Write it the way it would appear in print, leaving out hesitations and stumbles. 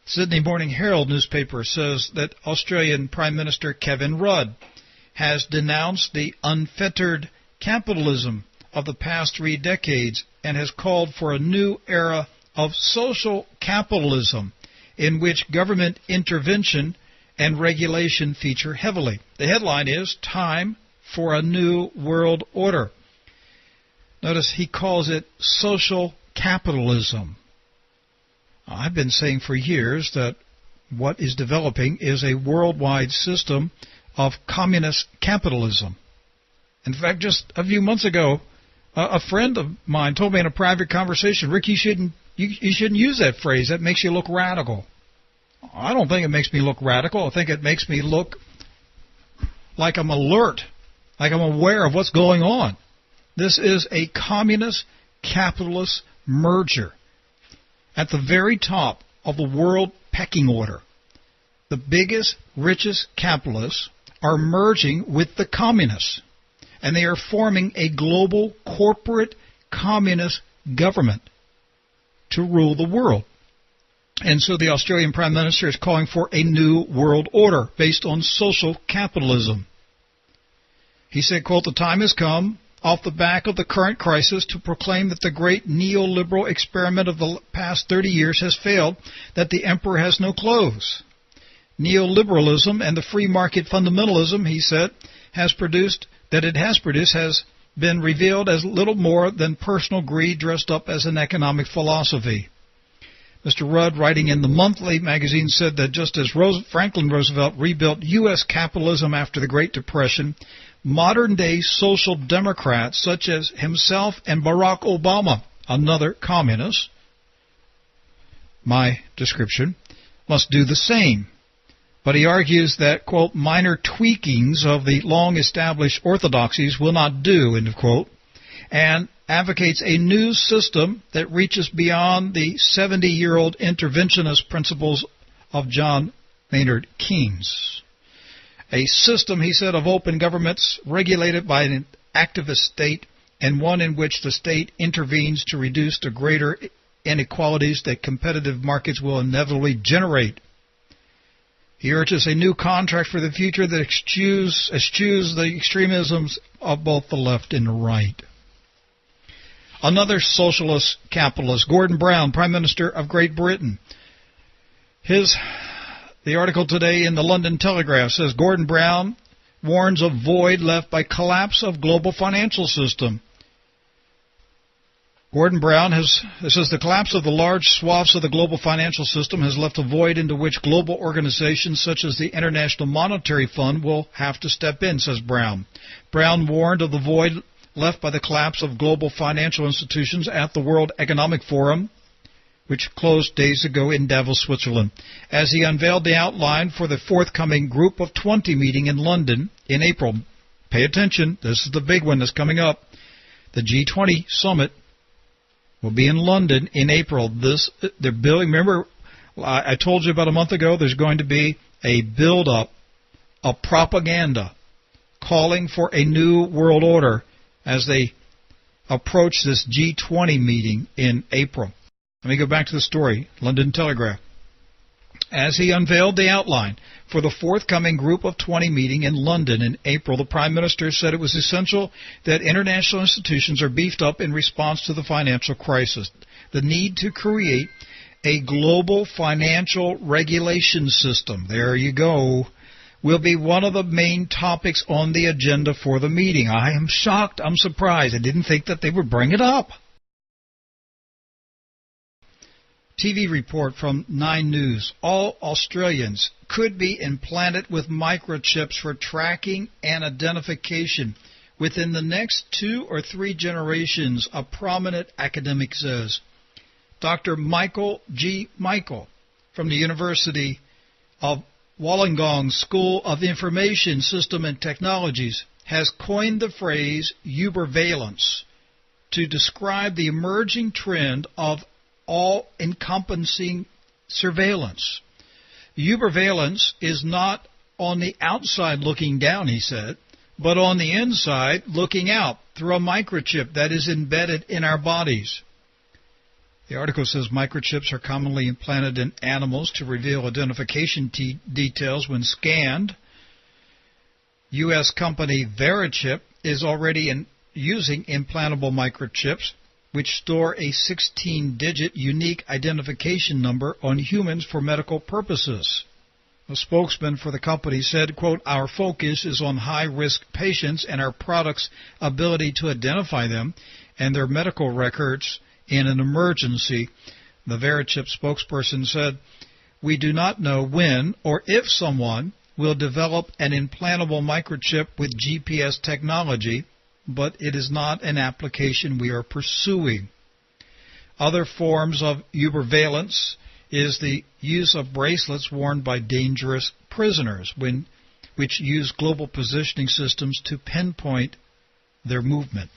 Sydney Morning Herald newspaper says that Australian Prime Minister Kevin Rudd has denounced the unfettered capitalism of the past 3 decades and has called for a new era of social capitalism in which government intervention and regulation feature heavily. The headline is Time for a New World Order. Notice he calls it social capitalism. I've been saying for years that what is developing is a worldwide system of communist capitalism. In fact, just a few months ago, a friend of mine told me in a private conversation, Rick, you shouldn't use that phrase. That makes you look radical. I don't think it makes me look radical. I think it makes me look like I'm alert, like I'm aware of what's going on. This is a communist capitalist merger at the very top of the world pecking order. The biggest, richest capitalists are merging with the communists, and they are forming a global corporate communist government to rule the world. And so the Australian Prime Minister is calling for a new world order based on social capitalism. He said, quote, "The time has come, off the back of the current crisis, to proclaim that the great neoliberal experiment of the past 30 years has failed, that the emperor has no clothes. Neoliberalism and the free market fundamentalism," he said, has been revealed as little more than personal greed dressed up as an economic philosophy. Mr. Rudd, writing in the Monthly magazine, said that just as Franklin Roosevelt rebuilt U.S. capitalism after the Great Depression, modern-day social democrats such as himself and Barack Obama, another communist, my description, must do the same. But he argues that, quote, "minor tweakings of the long-established orthodoxies will not do," end of quote, and advocates a new system that reaches beyond the 70-year-old interventionist principles of John Maynard Keynes. A system, he said, of open governments regulated by an activist state, and one in which the state intervenes to reduce the greater inequalities that competitive markets will inevitably generate. He urges a new contract for the future that eschews the extremisms of both the left and the right. Another socialist capitalist, Gordon Brown, Prime Minister of Great Britain. The article today in the London Telegraph says Gordon Brown warns of void left by collapse of global financial system. Gordon Brown says the collapse of the large swaths of the global financial system has left a void into which global organizations such as the International Monetary Fund will have to step in, says Brown. Brown warned of the void left by the collapse of global financial institutions at the World Economic Forum, which closed days ago in Davos, Switzerland, as he unveiled the outline for the forthcoming Group of 20 meeting in London in April. Pay attention, this is the big one that's coming up. The G20 summit will be in London in April. They're building. Remember, I told you about a month ago, there's going to be a build-up of propaganda calling for a new world order as they approach this G20 meeting in April. Let me go back to the story, London Telegraph. As he unveiled the outline for the forthcoming Group of 20 meeting in London in April, the Prime Minister said it was essential that international institutions are beefed up in response to the financial crisis. The need to create a global financial regulation system, there you go, will be one of the main topics on the agenda for the meeting. I am shocked. I'm surprised. I didn't think that they would bring it up. TV report from 9 News. All Australians could be implanted with microchips for tracking and identification within the next 2 or 3 generations, a prominent academic says. Dr. Michael G. Michael from the University of Wollongong School of Information System and Technologies has coined the phrase uberveillance to describe the emerging trend of all-encompassing surveillance. Uberveillance is not on the outside looking down, he said, but on the inside looking out through a microchip that is embedded in our bodies. The article says microchips are commonly implanted in animals to reveal identification details when scanned. U.S. company Verichip is already using implantable microchips which store a 16-digit unique identification number on humans for medical purposes. A spokesman for the company said, quote, "Our focus is on high-risk patients and our product's ability to identify them and their medical records in an emergency." The Verichip spokesperson said, "We do not know when or if someone will develop an implantable microchip with GPS technology, but it is not an application we are pursuing." Other forms of uberveillance is the use of bracelets worn by dangerous prisoners, which use global positioning systems to pinpoint their movement.